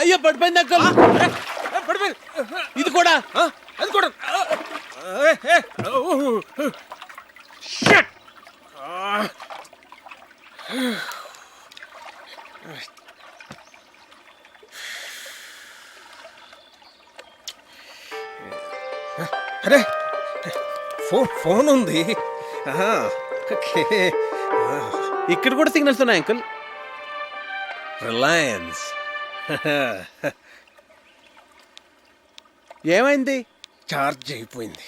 అయ్యో పడిపోయింది అంకుల్. ఇది కూడా అది కూడా Shit! అరే ఫోన్ ఉంది. ఇక్కడ కూడా సిగ్నల్స్ ఉన్నాయి అంకుల్. రిలయన్స్. ఏమైంది? చార్జ్ అయిపోయింది.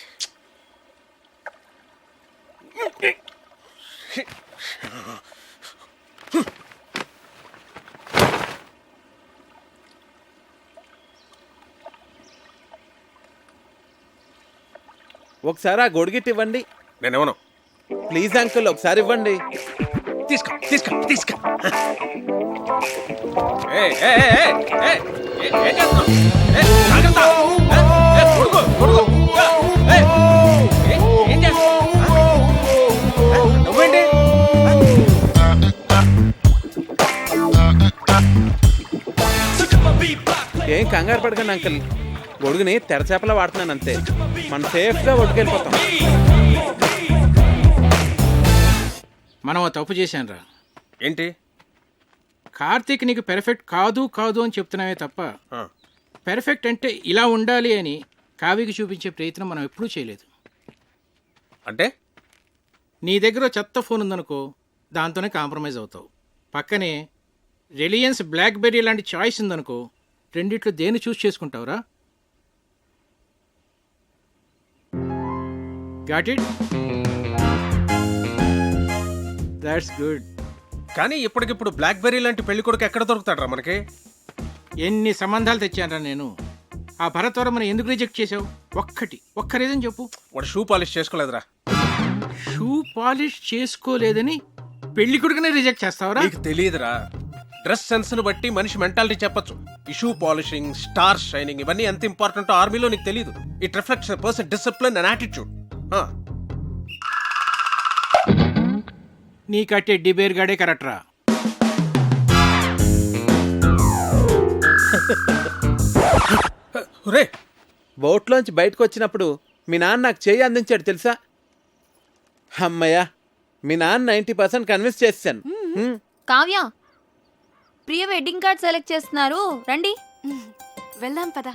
ఒకసారి ఆ గొడుగిట్ ఇవ్వండి. నేనేమను ప్లీజ్ అంకుల్ ఒకసారి ఇవ్వండి. తీసుకో తీసుకో తీసుకో. నువ్వేంటి? ఏం కంగారు పడకండి అంకుల్, గొడుగుని తెరచేపలా వాడుతున్నాను అంతే. మనం సేఫ్గా ఒడ్డుకెళ్ళిపోతాం. మనం ఆ తప్పు చేశానురా. ఏంటి? కార్తీక్ నీకు పెర్ఫెక్ట్ కాదు కాదు అని చెప్తున్నావే తప్ప పెర్ఫెక్ట్ అంటే ఇలా ఉండాలి అని కావ్యకి చూపించే ప్రయత్నం మనం ఎప్పుడూ చేయలేదు. అంటే నీ దగ్గర చెత్త ఫోన్ ఉందనుకో, దాంతోనే కాంప్రమైజ్ అవుతావు. పక్కనే రిలయన్స్ బ్లాక్బెర్రీ లాంటి చాయిస్ ఉందనుకో, రెండిట్లో దేన్ని చూస్ చేసుకుంటావురా? Got it? That's good. కానీ ఇప్పటికిప్పుడు బ్లాక్బెర్రీ లాంటి పెళ్లి కొడుకు ఎక్కడ దొరుకుతాడరా మనకి? ఎన్ని సంబంధాలు తెచ్చానరా నేను. ఆ భరత్వరమని ఎందుకు రిజెక్ట్ చేసావు? ఒక్క రీజన్ చెప్పు. వాడు షూ పాలిష్ చేసుకోలేదురా. షూ పాలిష్ చేసుకోలేదని పెళ్లి కొడుకునే రిజెక్ట్ చేస్తావరా? నీకు తెలియదురా. డ్రెస్ సెన్స్ ను బట్టి మనిషి మెంటాలిటీ చెప్పొచ్చు. ఈ షూ పాలిషింగ్, స్టార్ షైనింగ్ ఇవన్నీ ఎంత ఇంపార్టెంట్ ఆర్మీలో నీకు తెలియదు. It reflects a person discipline and attitude. నీ కట్టే డిబేర్ గాడే కరెక్ట్ రా. బోట్లోంచి బయటకు వచ్చినప్పుడు మీ నాన్న నాకు చేయి అందించాడు తెలుసా? అమ్మయ్యా, మీ నాన్న 90% కన్విన్స్ చేశాను. కావ్య, ప్రియ వెడ్డింగ్ కార్డ్ సెలెక్ట్ చేస్తున్నారు, రండి వెళ్దాం పద.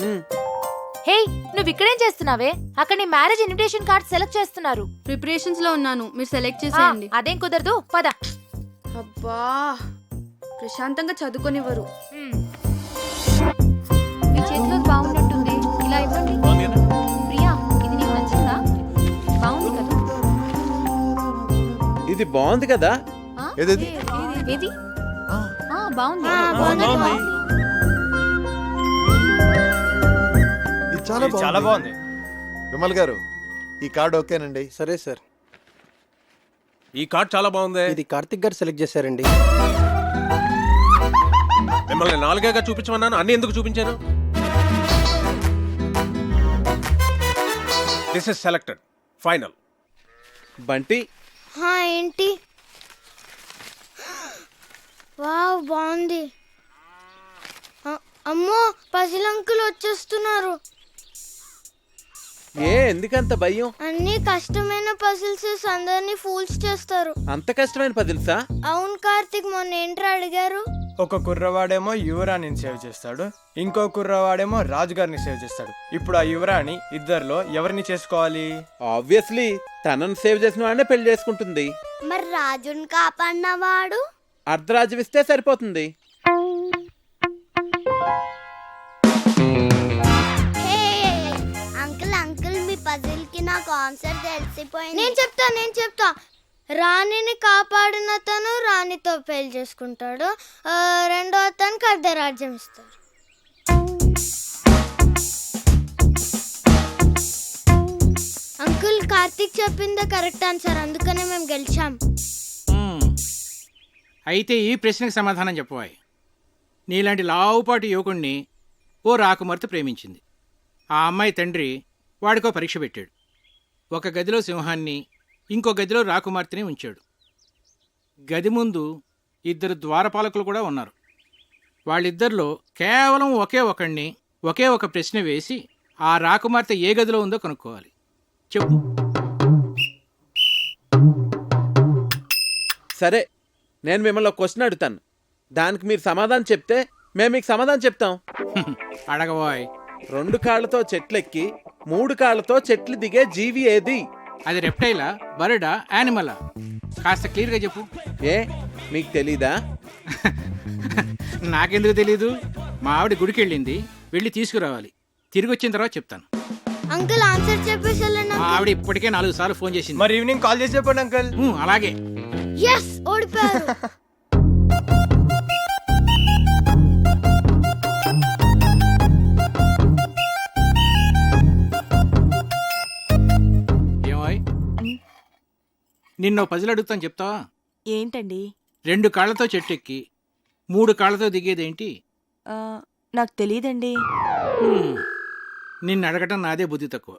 హే, నువ్వు ఇక్కడేం చేస్తున్నావే? అక్కడ నీ మ్యారేజ్ ఇన్విటేషన్ కార్డ్ సెలెక్ట్ చేస్తున్నారు. ప్రిపరేషన్స్ లో ఉన్నాను, మీరు సెలెక్ట్ చేసేయండి. అదేం కుదరదు, పద. అబ్బా, ప్రశాంతంగా చదువుకొనివ్వరు. మీ చేతిలో బాగున్నట్టుంది, ఇలా ఇవ్వండి. ప్రియా, ఇది నీకు నచ్చిందా? బాగుంది కదా? ఇది బాగుంది కదా? ఏది? బాగుంది. ఇది చాలా బాగుంది. విమల్ గారు, ఈ కార్డ్ ఓకేనండి? సరే సార్. ఈ కార్డ్ చాలా బాగుంది. ఇది కార్తిక్ గారు సెలెక్ట్ చేశారండి. మిమ్మల్ని 4గా చూపించమన్నాను, అన్ని ఎందుకు చూపించాను? This is selected final. Bunty ఏంటి? వావ్, బాగుంది. అమ్మో, పసిలంకులు వచ్చేస్తున్నారు. ఎందుకంత భయం? అన్ని కష్టమైన పజిల్స్ అందరినీ ఫూల్స్ చేస్తారు. అంత కష్టమైన పజిల్సా? అవును కార్తిక్, మొన్న ఏంట్రా అడిగారు? ఒక కుర్రవాడేమో యువరాణిని సేవ్ చేస్తాడు, ఇంకో కుర్రవాడేమో రాజుగారిని సేవ్ చేస్తాడు. ఇప్పుడు ఆ యువరాణి ఇద్దరిలో ఎవరిని చేసుకోవాలి? ఆబ్వియస్లీ తనను సేవ్ చేసిన వాడినే పెళ్లి చేసుకుంటుంది. మరి రాజుని కాపాడినవాడు? అర్ధరాజ్యం ఇస్తే సరిపోతుంది. అంకుల్, మీ పజిల్ కి నాకు ఆన్సర్ తెలిసిపోయింది. నేను చెప్తా రాణిని కాపాడిన అతను రాణితో పెళ్లి చేసుకుంటాడు, రెండో అతనికి అర్ధరాజ్యం ఇస్తారు. అంకుల్ కార్తీక్ చెప్పిందే కరెక్ట్ ఆన్సర్, అందుకనే మేము గెలిచాం. అయితే ఈ ప్రశ్నకు సమాధానం చెప్పవాయి. నీలాంటి లావుపాటి యువకుణ్ణి ఓ రాకుమార్తె ప్రేమించింది. ఆ అమ్మాయి తండ్రి వాడికో పరీక్ష పెట్టాడు. ఒక గదిలో సింహాన్ని, ఇంకో గదిలో రాకుమార్తెని ఉంచాడు. గది ముందు 2 ద్వారపాలకులు కూడా ఉన్నారు. వాళ్ళిద్దరిలో కేవలం ఒకే ఒక ప్రశ్న వేసి ఆ రాకుమార్తె ఏ గదిలో ఉందో కనుక్కోవాలి. చెప్పు. సరే, నేను మిమ్మల్ని ఒక క్వశ్చన్ అడుగుతాను. దానికి మీరు సమాధానం చెప్తే మేము మీకు సమాధానం చెప్తాం. అడగబోయ్. 2 కాళ్ళతో చెట్లెక్కి 3 కాళ్ళతో చెట్లు దిగే జీవి ఏది? అది రెప్టైలా, బర్డా, యానిమలా? కాస్త క్లియర్గా చెప్పు. ఏ మీకు తెలీదా? నాకెందుకు తెలీదు? మా ఆవిడ గుడికి వెళ్ళింది, వెళ్ళి తీసుకురావాలి. తిరిగి వచ్చిన తర్వాత చెప్తాను. అంకుల్ ఆన్సర్ చెప్పేసి మా ఆవిడ ఇప్పటికే 4 సార్లు ఫోన్ చేసింది. మరి ఈవినింగ్ కాల్ చేసి చెప్పండి అంకుల్. అలాగే. yes ఓడిపోయారు. ఏమాయ్, నిన్నో పజిల్ అడుగుతాను, చెప్తావా? ఏంటండి? 2 కాళ్ళతో చెట్టు ఎక్కి 3 కాళ్ళతో దిగేదేంటి? నాకు తెలియదండి. నిన్ను అడగటం నాదే బుద్ధి తక్కువ.